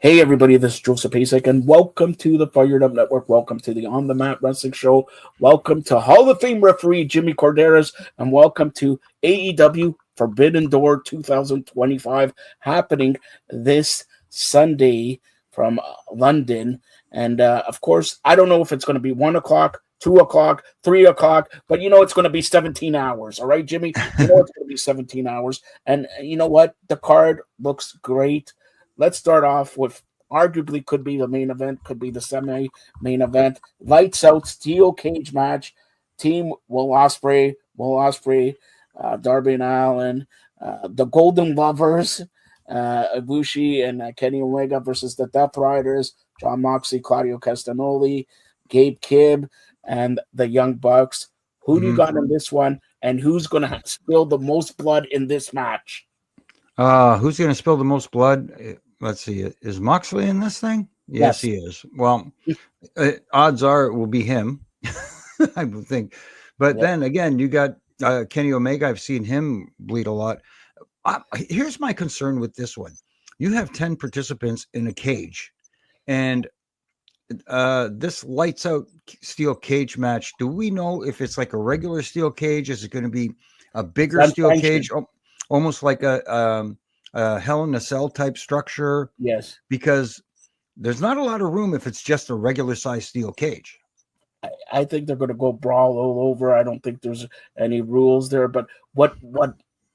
Hey everybody, this is Joseph Pasek, and welcome to the Fired Up Network. Welcome to the On the Mat Wrestling Show. Welcome to Hall of Fame referee Jimmy Korderas, and welcome to AEW Forbidden Door 2025 happening this Sunday from London. And of course, I don't know if it's going to be 1 o'clock, 2 o'clock, 3 o'clock, but you know it's going to be 17 hours. All right, Jimmy? You know it's going to be 17 hours. And you know what? The card looks great. Let's start off with arguably could be the main event, could be the semi-main event. Lights out steel cage match. Team Will Ospreay, Darby and Allen, the Golden Lovers, Ibushi and Kenny Omega versus the Death Riders, John Moxley, Claudio Castagnoli, Gabe Kidd, and the Young Bucks. Who do you got in this one, and who's going to spill the most blood in this match? Who's going to spill the most blood? Let's see. Is Moxley in this thing? Yes, he is. Well, odds are it will be him, I would think. But then again, you got Kenny Omega. I've seen him bleed a lot. Here's my concern with this one. You have 10 participants in a cage, and this lights out steel cage match. Do we know if it's like a regular steel cage? Is it going to be a bigger steel cage? Almost like a Hell in a Cell type structure. Yes. Because there's not a lot of room if it's just a regular size steel cage. I think they're going to go brawl all over. I don't think there's any rules there. But what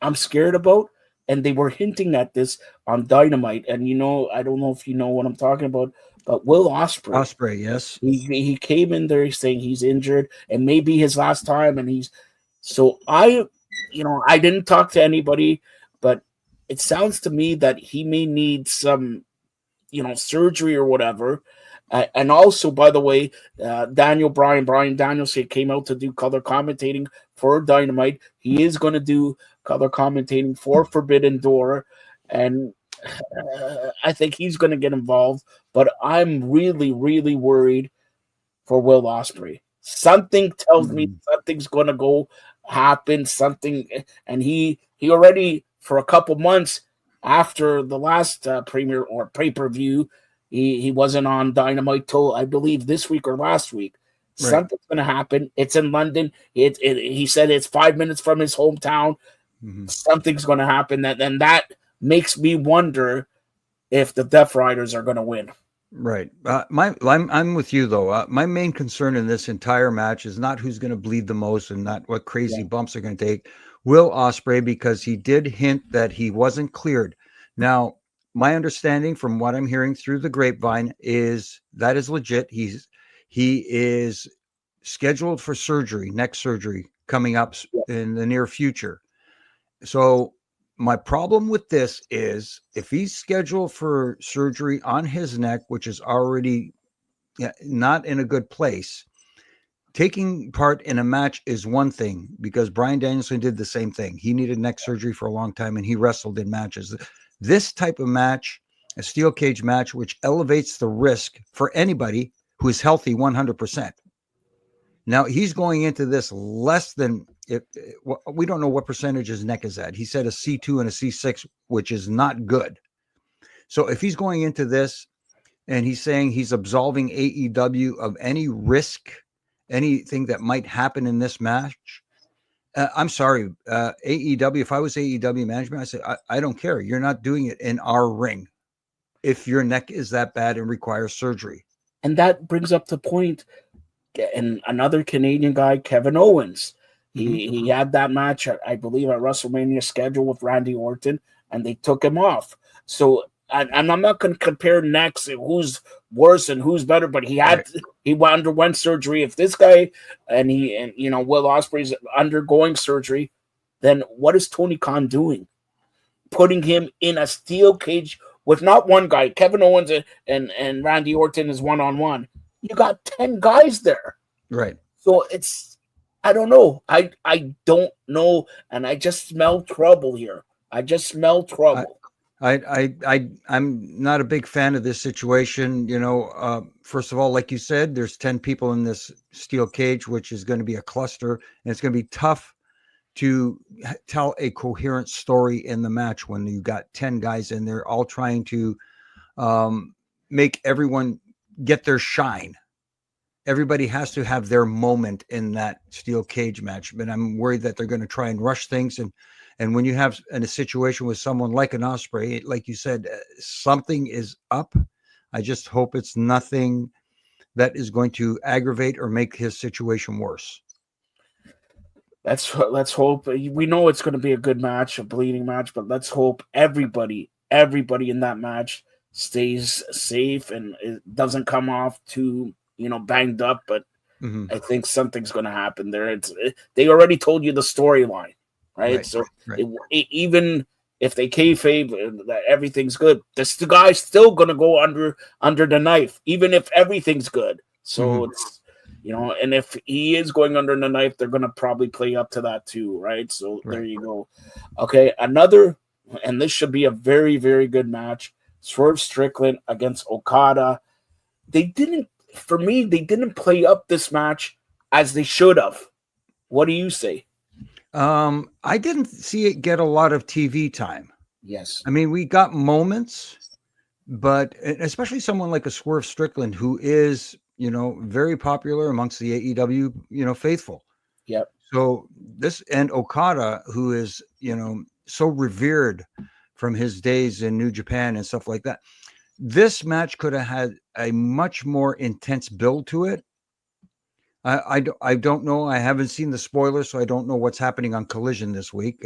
I'm scared about, and they were hinting at this on Dynamite, and you know, I don't know if you know what I'm talking about, but Will Ospreay. Ospreay, yes. He came in there saying he's injured and maybe his last time, and I didn't talk to anybody, but it sounds to me that he may need some, surgery or whatever. And also, by the way, Brian Danielson came out to do color commentating for Dynamite. He is going to do color commentating for Forbidden Door, and I think he's going to get involved. But I'm really, really worried for Will Ospreay. Something tells me something's going to go happen. Something, and he already for a couple months after the last premiere or pay-per-view, he wasn't on Dynamite till I believe this week or last week. Right. Something's going to happen. It's in London. He said it's 5 minutes from his hometown. Something's going to happen, and that makes me wonder if the Death Riders are going to win. Right. I'm with you though. My main concern in this entire match is not who's going to bleed the most and not what crazy bumps are going to take. Will Ospreay, because he did hint that he wasn't cleared. Now, my understanding from what I'm hearing through the grapevine is that is legit. He is scheduled for surgery, neck surgery coming up in the near future. So my problem with this is if he's scheduled for surgery on his neck, which is already not in a good place, taking part in a match is one thing, because Bryan Danielson did the same thing. He needed neck surgery for a long time and he wrestled in matches. This type of match, a steel cage match, which elevates the risk for anybody who is healthy 100%. Now he's going into this less than we don't know what percentage his neck is at. He said a C2 and a C6, which is not good. So if he's going into this and he's saying he's absolving AEW of any risk, anything that might happen in this match, I'm sorry, AEW, if I was AEW management, I say, I don't care. You're not doing it in our ring if your neck is that bad and requires surgery. And that brings up the point. And another Canadian guy, Kevin Owens, he had that match, I believe, at WrestleMania scheduled with Randy Orton, and they took him off. So, and I'm not going to compare necks, who's worse and who's better, but he underwent surgery. If this guy and Will Ospreay's undergoing surgery, then what is Tony Khan doing? Putting him in a steel cage with not one guy. Kevin Owens and Randy Orton is one-on-one. You got 10 guys there. Right. So I don't know. I don't know. And I just smell trouble here. I just smell trouble. I'm not a big fan of this situation. First of all, like you said, there's 10 people in this steel cage, which is going to be a cluster. And it's going to be tough to tell a coherent story in the match when you got 10 guys in there all trying to make everyone get their shine. Everybody has to have their moment in that steel cage match, but I'm worried that they're going to try and rush things. And when you have in a situation with someone like an Ospreay, like you said, something is up. I just hope it's nothing that is going to aggravate or make his situation worse. Let's hope. We know it's going to be a good match, a bleeding match, but let's hope everybody in that match stays safe and it doesn't come off too, banged up. But I think something's going to happen there. They already told you the storyline, right? So even if they kayfabe that everything's good, this guy's still going to go under the knife, even if everything's good. So it's. And if he is going under the knife, they're going to probably play up to that too, right? So there you go. Okay, and this should be a very, very good match. Swerve Strickland against Okada. They didn't play up this match as they should have. What do you say? I didn't see it get a lot of TV time. Yes. I mean, we got moments, but especially someone like a Swerve Strickland who is very popular amongst the AEW, faithful. Yep. So and Okada, who is, so revered from his days in New Japan and stuff like that. This match could have had a much more intense build to it. I don't know. I haven't seen the spoilers, so I don't know what's happening on Collision this week.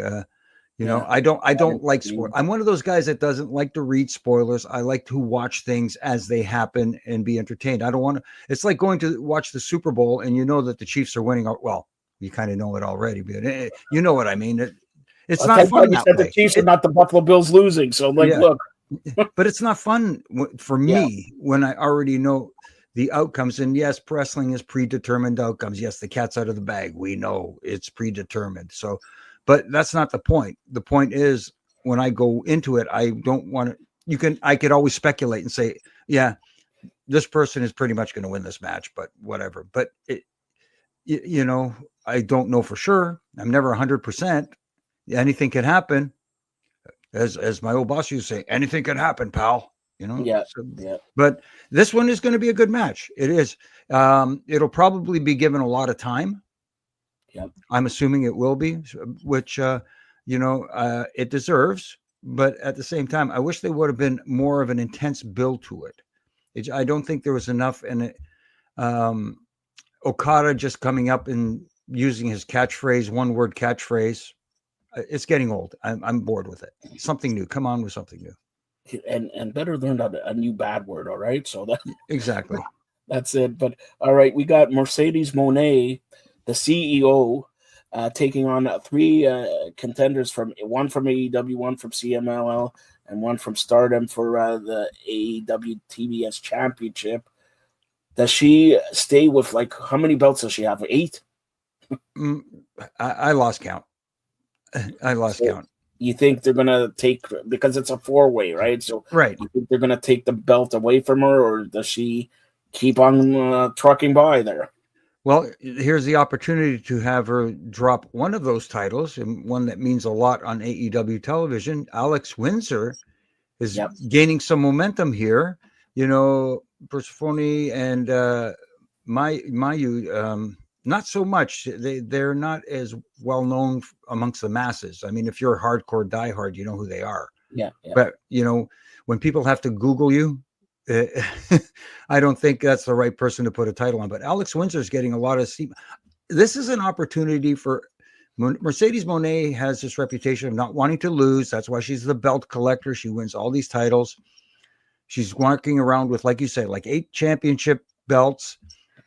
I don't like spoilers. I'm one of those guys that doesn't like to read spoilers. I like to watch things as they happen and be entertained. I don't want to. It's like going to watch the Super Bowl and you know that the Chiefs are winning. Well, you kind of know it already, but you know what I mean. It's not fun. You said the Chiefs are not the Buffalo Bills losing, so look. But it's not fun for me when I already know the outcomes. And yes, wrestling is predetermined outcomes. Yes, the cat's out of the bag. We know it's predetermined. So. But that's not the point. The point is when I go into it, I don't want to, I could always speculate and say, yeah, this person is pretty much going to win this match, but whatever. But I don't know for sure. I'm never 100%. Anything can happen. As my old boss used to say, anything can happen, pal. Yeah. But this one is going to be a good match. It is. It'll probably be given a lot of time. Yep. I'm assuming it will be, which, it deserves. But at the same time, I wish there would have been more of an intense build to it. I don't think there was enough. And Okada just coming up and using his catchphrase, one-word catchphrase, it's getting old. I'm bored with it. Something new. Come on with something new. And better learn a new bad word, all right? So exactly. That's it. But all right, we got Mercedes Moné, the CEO, taking on three contenders one from AEW, one from CMLL, and one from Stardom for the AEW TBS Championship. Does she stay with how many belts does she have? 8? I lost count. Count. You think they're gonna take, because it's a 4-way, right? So right. You think they're gonna take the belt away from her, or does she keep on trucking by there? Well, here's the opportunity to have her drop one of those titles, and one that means a lot on AEW television. Alex Windsor is gaining some momentum here. Persephone and Mayu, not so much. They're not as well known amongst the masses. I mean, if you're a hardcore diehard, you know who they are. Yeah. But when people have to Google you, I don't think that's the right person to put a title on. But Alex Windsor is getting a lot of steam. This is an opportunity for Mercedes Moné. Has this reputation of not wanting to lose. That's why she's the belt collector. She wins all these titles. She's walking around with, like you say, 8 championship belts.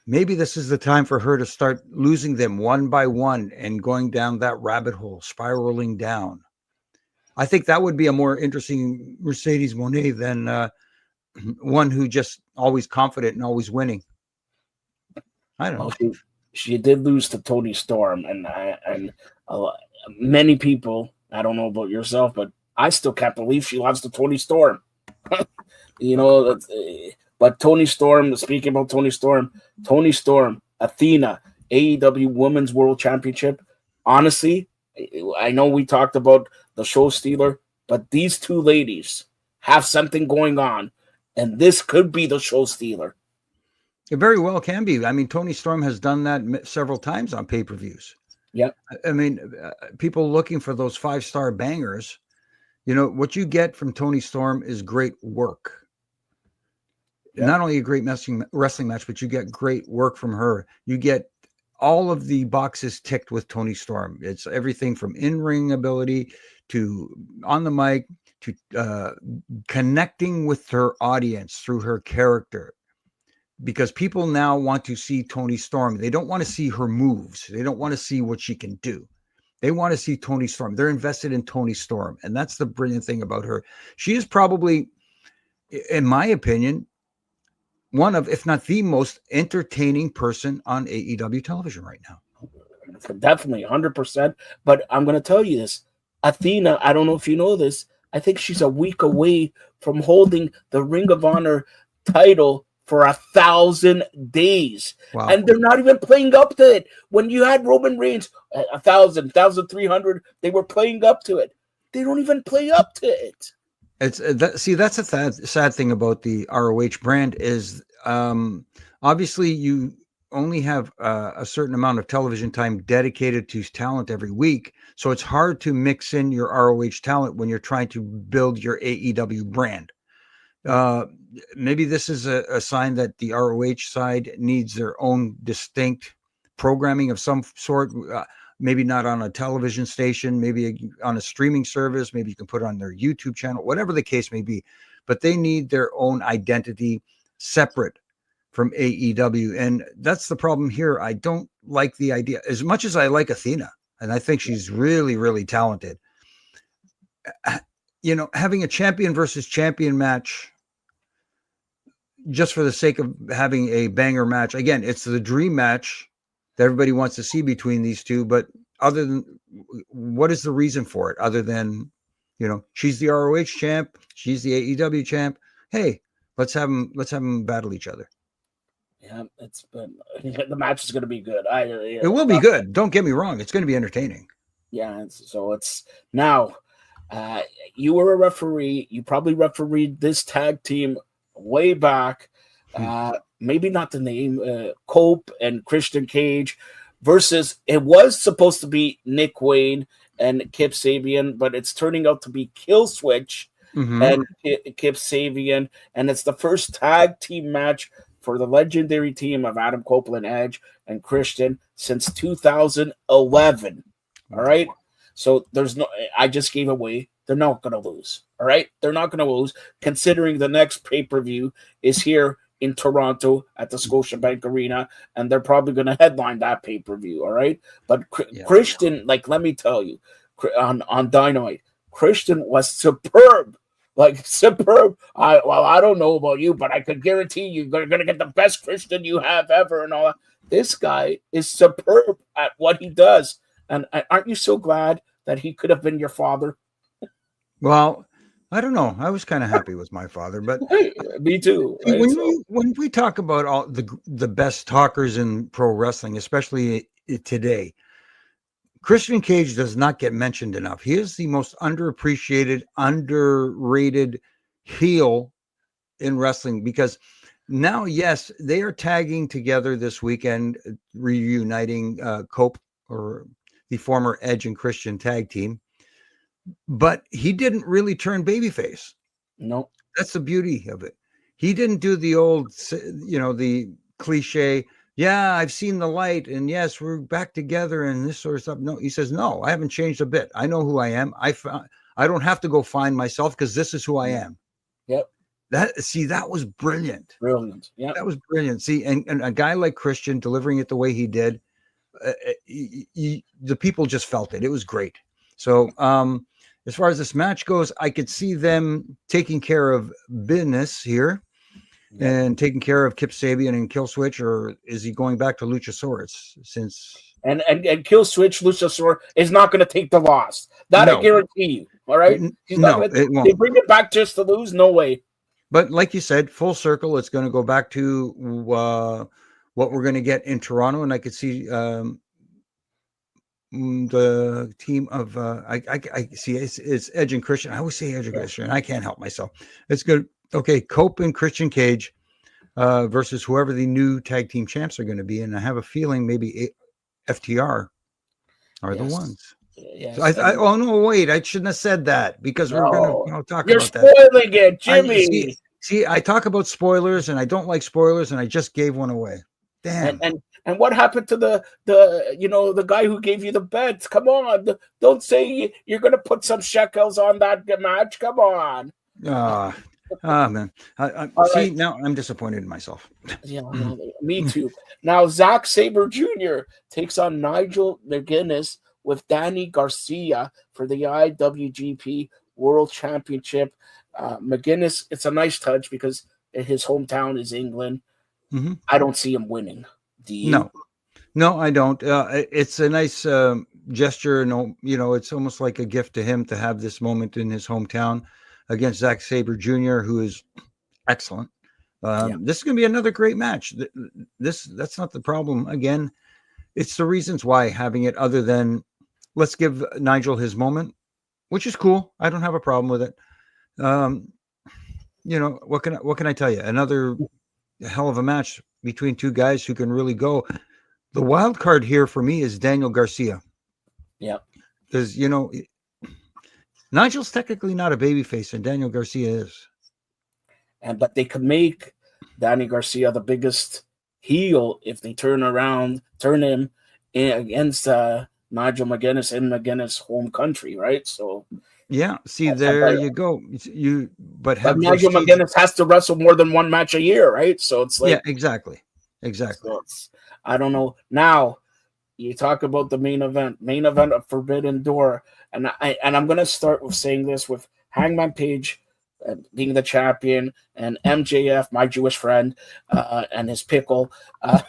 Maybe this is the time for her to start losing them one by one and going down that rabbit hole, spiraling down. I think that would be a more interesting Mercedes Moné than one who just always confident and always winning. I don't know. She did lose to Toni Storm, and many people, I don't know about yourself, but I still can't believe she lost to Toni Storm. But Toni Storm, speaking about Toni Storm, Athena, AEW Women's World Championship. Honestly, I know we talked about the show stealer, but these two ladies have something going on. And this could be the show stealer. It very well can be. I mean, Tony Storm has done that several times on pay-per-views. Yep. I mean, people looking for those 5-star bangers, what you get from Tony Storm is great work. Yep. Not only a great wrestling match, but you get great work from her. You get all of the boxes ticked with Tony Storm. It's everything from in-ring ability to on the mic to connecting with her audience through her character. Because people now want to see Tony Storm. They don't want to see her moves. They don't want to see what she can do. They want to see Tony Storm. They're invested in Tony Storm. And that's the brilliant thing about her. She is probably, in my opinion, one of, if not the most entertaining person on AEW television right now. Definitely, 100%. But I'm going to tell you this. Athena, I don't know if you know this, I think she's a week away from holding the Ring of Honor title for 1,000 days. Wow. And they're not even playing up to it. When you had Roman Reigns, 1,000, 1,300, they were playing up to it. They don't even play up to it. It's that's a sad thing about the ROH brand is obviously you only have a certain amount of television time dedicated to talent every week. So it's hard to mix in your ROH talent when you're trying to build your AEW brand. Maybe this is a sign that the ROH side needs their own distinct programming of some sort. Maybe not on a television station, maybe on a streaming service. Maybe you can put it on their YouTube channel, whatever the case may be. But they need their own identity separate from AEW. And that's the problem here. I don't like the idea as much as I like Athena. And I think she's really, really talented. Having a champion versus champion match just for the sake of having a banger match. Again, it's the dream match that everybody wants to see between these two. But other than what is the reason for it? Other than, she's the ROH champ. She's the AEW champ. Hey, let's have them battle each other. Yeah, the match is going to be good. It will be good. Don't get me wrong. It's going to be entertaining. Yeah. So it's now, you were a referee. You probably refereed this tag team way back. Maybe not the name, Cope and Christian Cage versus, it was supposed to be Nick Wayne and Kip Sabian, but it's turning out to be Killswitch and Kip Sabian. And it's the first tag team match for the legendary team of Adam Copeland, Edge, and Christian since 2011. All right. So I just gave away. They're not going to lose. All right. They're not going to lose considering the next pay-per-view is here in Toronto at the Scotiabank Arena, and they're probably going to headline that pay-per-view. All right. But Christian, let me tell you, on Dynamite, Christian was superb. Superb. I don't know about you, but I could guarantee you're going to get the best Christian you have ever and all that. This guy is superb at what he does. And aren't you so glad that he could have been your father? Well, I don't know. I was kind of happy with my father, but me too. Right? When we talk about all the best talkers in pro wrestling, especially today, Christian Cage does not get mentioned enough. He is the most underappreciated, underrated heel in wrestling because now, yes, they are tagging together this weekend, reuniting Cope, or the former Edge and Christian tag team. But he didn't really turn babyface. No. That's the beauty of it. He didn't do the old, the cliche, yeah, I've seen the light, and yes, we're back together and this sort of stuff. No, he says, no, I haven't changed a bit. I know who I am. I don't have to go find myself because this is who I am. Yep. That was brilliant. Brilliant. Yeah. That was brilliant. See, and a guy like Christian delivering it the way he did, the people just felt it. It was great. So, as far as this match goes, I could see them taking care of business here and taking care of Kip Sabian and Killswitch, or is he going back to Luchasaurus? And Killswitch Luchasaurus is not going to take the loss. That I guarantee you. All right? It won't. They bring it back just to lose? No way. But like you said, full circle, it's going to go back to what we're going to get in Toronto, and I could see the team of I see it's Edge and Christian. I always say Edge and Christian. I can't help myself. It's good. Okay, Cope and Christian Cage versus whoever the new tag team champs are going to be, and I have a feeling maybe FTR are the Yes, ones. So yes, and oh no, wait, I shouldn't have said that because we were going to no, talk you're about that. spoiling it, I see. Jimmy. See, I talk about spoilers, and I don't like spoilers, and I just gave one away. And Damn. and and what happened to the guy who gave you the bets? Come on, don't say you're going to put some shekels on that match. Come on. Ah, man. All See, right. now I'm disappointed in myself. Yeah, well, me too. Now, Zack Sabre Jr. takes on Nigel McGuinness with Danny Garcia for the IWGP World Championship. McGuinness, it's a nice touch because his hometown is England. Mm-hmm. I don't see him winning. Do you? No, no, I don't. It's a nice gesture. No, it's almost like a gift to him to have this moment in his hometown against Zack Sabre Jr., who is excellent. Yeah. This is going to be another great match. That's not the problem. Again, it's the reasons why having it. Other than let's give Nigel his moment, which is cool. I don't have a problem with it. Um, what can I tell you? Another hell of a match between two guys who can really go. The wild card here for me is Daniel Garcia. Yeah. Because, Nigel's technically not a babyface, and Daniel Garcia is. But they could make Danny Garcia the biggest heel if they turn him against Nigel McGuinness in McGuinness' home country, right? So Yeah, see, there you go. But but have Nigel prestige. McGuinness has to wrestle more than one match a year, right? So it's Yeah, like, exactly. so I don't know. Now you talk about the main event of Forbidden Door, and I'm gonna start with saying this with Hangman Page being the champion and MJF, my Jewish friend, and his pickle uh,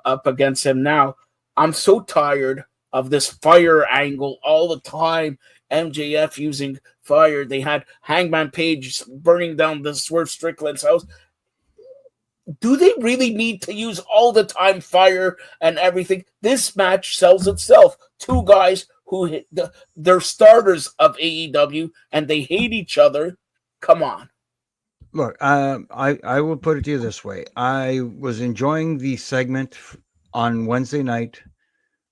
up against him. Now I'm so tired of this fire angle all the time. MJF using fire. They had Hangman Page burning down the Swerve Strickland's house. Do they really need to use all the time fire and everything? This match sells itself. Two guys who they're starters of AEW and they hate each other. Come on. Look, I will put it to you this way. I was enjoying the segment on Wednesday night.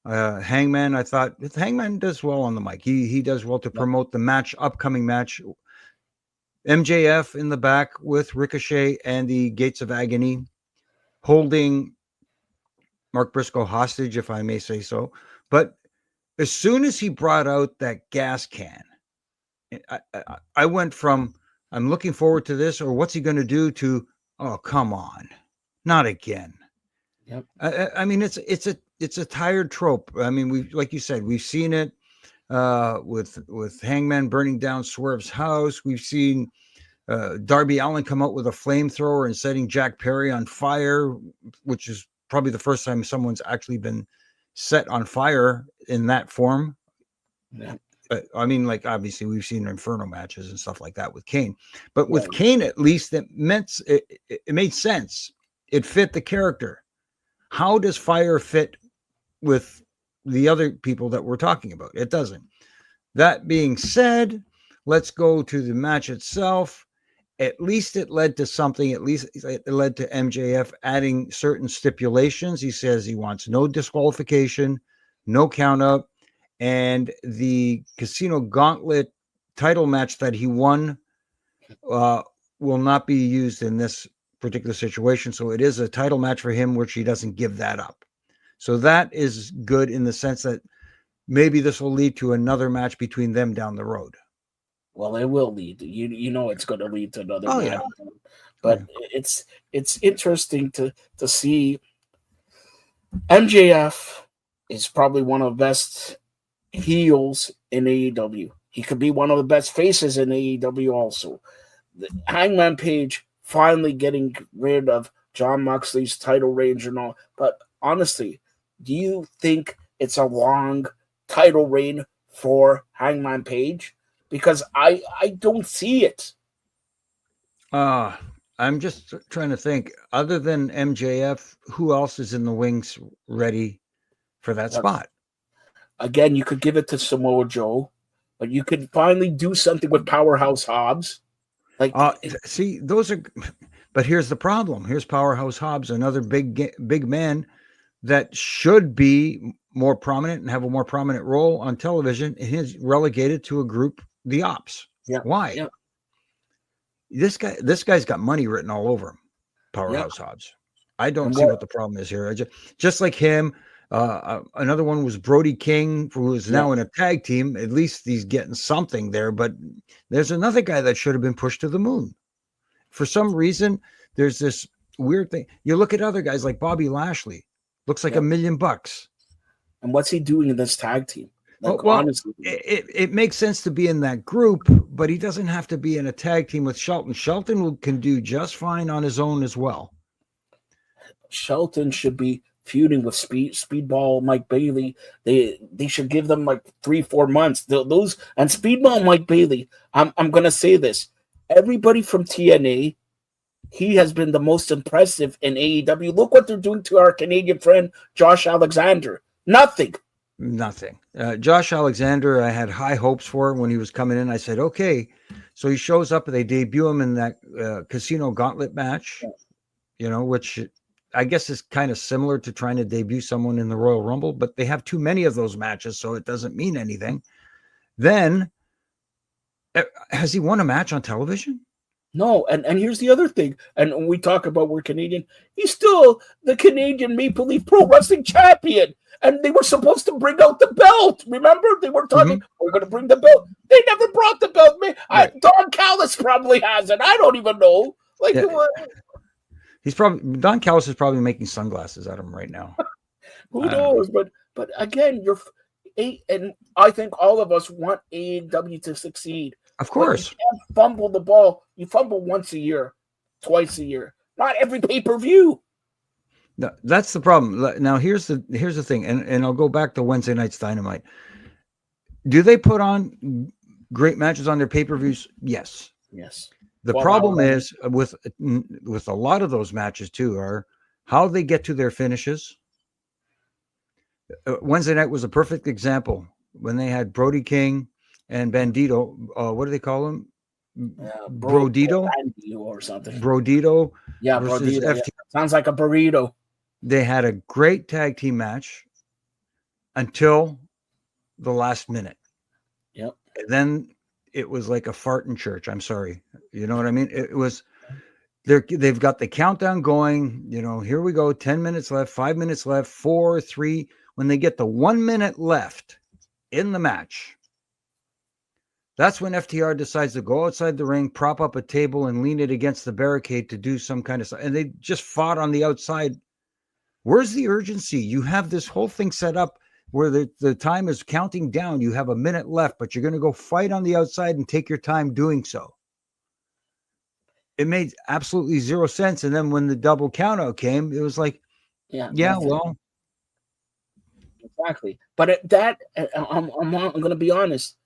Hangman, I thought Hangman does well on the mic. He does well to promote the upcoming match. MJF in the back with Ricochet and the Gates of Agony, holding Mark Briscoe hostage, if I may say so. But as soon as he brought out that gas can, I went from I'm looking forward to this, or what's he going to do, to oh come on, not again. Yep. I mean, it's a tired trope. I mean, we like you said, we've seen it with Hangman burning down Swerve's house. We've seen Darby Allin come out with a flamethrower and setting Jack Perry on fire, which is probably the first time someone's actually been set on fire in that form. Yeah. I mean, like obviously we've seen Inferno matches and stuff like that with Kane, but with Kane at least it made sense. It fit the character. How does fire fit with the other people that we're talking about? It doesn't. That being said, let's go to the match itself. At least it led to something. At least it led to MJF adding certain stipulations. He says he wants no disqualification, no count out, and the Casino Gauntlet title match that he won will not be used in this particular situation. So it is a title match for him, which he doesn't give that up. So that is good in the sense that maybe this will lead to another match between them down the road. Well, it will lead. You know it's going to lead to another Oh, match. yeah. But it's interesting to see. MJF is probably one of the best heels in AEW. He could be one of the best faces in AEW also. Hangman Page finally getting rid of Jon Moxley's title reign and all. But honestly, do you think it's a long title reign for Hangman Page? Because I don't see it. I'm just trying to think. Other than MJF, who else is in the wings ready for that spot? Again, you could give it to Samoa Joe, but you could finally do something with Powerhouse Hobbs. Like, See, those are, but here's the problem. Here's Powerhouse Hobbs, another big man that should be more prominent and have a more prominent role on television. And he's relegated to a group, the Ops. yeah, Why? yeah, This guy's got money written all over him. yeah. Powerhouse Hobbs. I don't And see what the problem is here. Just like him. Another one was Brody King, who is now in a tag team. At least he's getting something there. But there's another guy that should have been pushed to the moon. For some reason, there's this weird thing. You look at other guys like Bobby Lashley. Looks like $1 million. And what's he doing in this tag team? Like, Well, honestly, it makes sense to be in that group, but he doesn't have to be in a tag team with Shelton. Shelton can do just fine on his own as well. Shelton should be feuding with Speedball Mike Bailey. They should give them like 3-4 months. Those and Speedball Mike Bailey. I'm gonna say this. Everybody from TNA, he has been the most impressive in AEW. Look what they're doing to our Canadian friend Josh Alexander. Nothing. Josh Alexander, I had high hopes for when he was coming in. I said, okay. So he shows up and they debut him in that Casino Gauntlet match, which I guess is kind of similar to trying to debut someone in the Royal Rumble, but they have too many of those matches, so it doesn't mean anything. Then, has he won a match on television? No, and here's the other thing. And when we talk about we're Canadian, he's still the Canadian Maple Leaf Pro Wrestling Champion. And they were supposed to bring out the belt. Remember? They were talking, we're going to bring the belt. They never brought the belt. Right. Don Callis probably has it. I don't even know. He's probably, Don Callis is probably making sunglasses out of him right now. Who knows? But again, and I think all of us want AEW to succeed. Of course. You can't fumble the ball. You fumble once a year, twice a year, not every pay-per-view. No, that's the problem. Now, here's the thing, and I'll go back to Wednesday night's Dynamite. Do they put on great matches on their pay-per-views? Yes. The problem is with a lot of those matches too are how they get to their finishes. Wednesday night was a perfect example when they had Brody King and Bandito. What do they call him? Brodito or something. Brodito. Yeah, Brodito. Yeah. Sounds like a burrito. They had a great tag team match until the last minute. Yep. And then it was like a fart in church. I'm sorry. You know what I mean? It was they've got the countdown going, here we go. 10 minutes left, 5 minutes left, 4, 3. When they get the 1 minute left in the match, that's when FTR decides to go outside the ring, prop up a table and lean it against the barricade to do some kind of stuff. And they just fought on the outside. Where's the urgency? You have this whole thing set up where the time is counting down. You have a minute left, but you're going to go fight on the outside and take your time doing so. It made absolutely zero sense. And then when the double countout came, it was like, well. Exactly. But I'm going to be honest.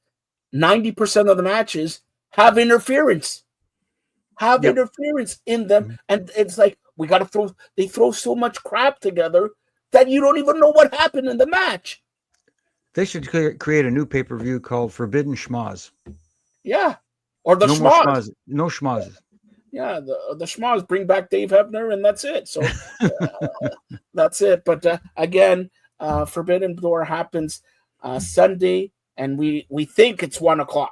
90% of the matches have interference. Interference in them. And it's like, they throw so much crap together that you don't even know what happened in the match. They should create a new pay-per-view called Forbidden Schmoz. Yeah. Or the Schmoz. No schmoz. Yeah, the Schmoz, bring back Dave Hebner, and that's it. So that's it. But again, Forbidden Door happens Sunday, and we think it's 1:00.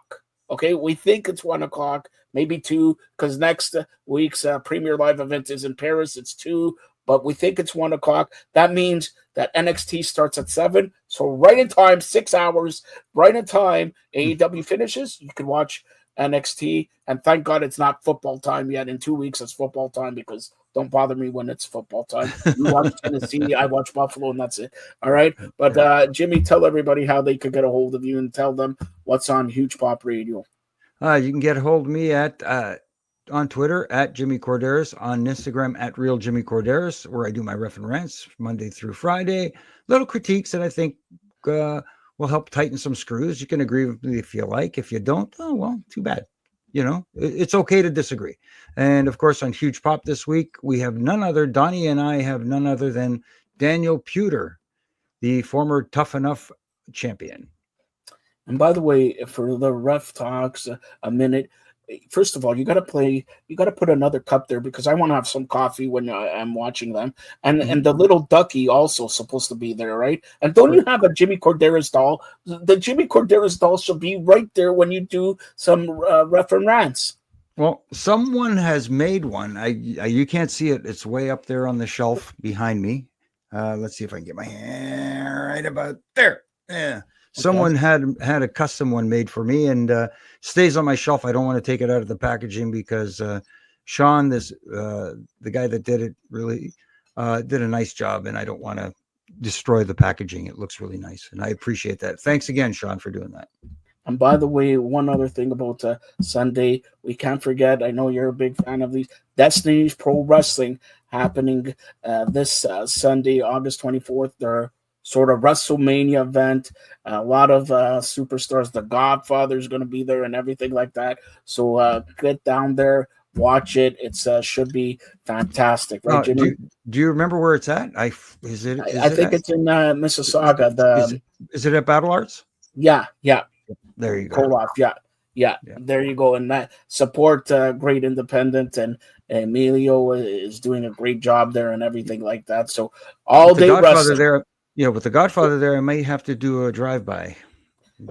Okay, we think it's 1:00, maybe 2, because next week's Premier Live event is in Paris. It's 2, but we think it's 1:00. That means that NXT starts at 7, so right in time, 6 hours, right in time. AEW finishes. You can watch NXT, and thank God it's not football time yet. In 2 weeks, it's football time, because don't bother me when it's football time. You watch Tennessee, I watch Buffalo, and that's it. All right, but Jimmy, tell everybody how they could get a hold of you and tell them what's on Huge Pop Radio. You can get a hold of me on Twitter at Jimmy Korderas, on Instagram at Real Jimmy Korderas, where I do my ref and rants Monday through Friday. Little critiques that I think will help tighten some screws. You can agree with me if you like. If you don't, oh well, too bad. It's okay to disagree. And of course, on Huge Pop this week, we have Donnie and I have none other than Daniel Pewter, the former Tough Enough champion. And by the way, for the ref talks, a minute, first of all, you got to play. You got to put another cup there because I want to have some coffee when I'm watching them. And the little ducky also supposed to be there, right? And don't you have a Jimmy Korderas doll? The Jimmy Korderas doll should be right there when you do some ref and rants. Well, someone has made one. You can't see it. It's way up there on the shelf behind me. Let's see if I can get my hand right about there. Yeah. Someone had a custom one made for me, and stays on my shelf. I don't want to take it out of the packaging because Sean, the guy that did it, really did a nice job, and I don't want to destroy the packaging. It looks really nice, and I appreciate that. Thanks again, Sean, for doing that. And by the way, one other thing about Sunday, we can't forget. I know you're a big fan of these Destiny's Pro Wrestling happening this Sunday, August 24th. Their sort of WrestleMania event. A lot of superstars. The Godfather is going to be there and everything like that. So get down there, watch it. It's should be fantastic, right, Jimmy? Do you remember where it's at? I think it's in Mississauga. Is it at Battle Arts? Yeah. There you go. Koloff, yeah. There you go. And that support Great Independent, and Emilio is doing a great job there and everything like that. So all day wrestling. There, with the Godfather there, I may have to do a drive-by.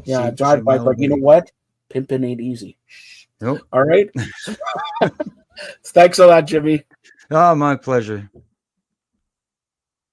Drive-by, but you know what? Pimping ain't easy. Nope. All right. Thanks a lot, Jimmy. Oh, my pleasure.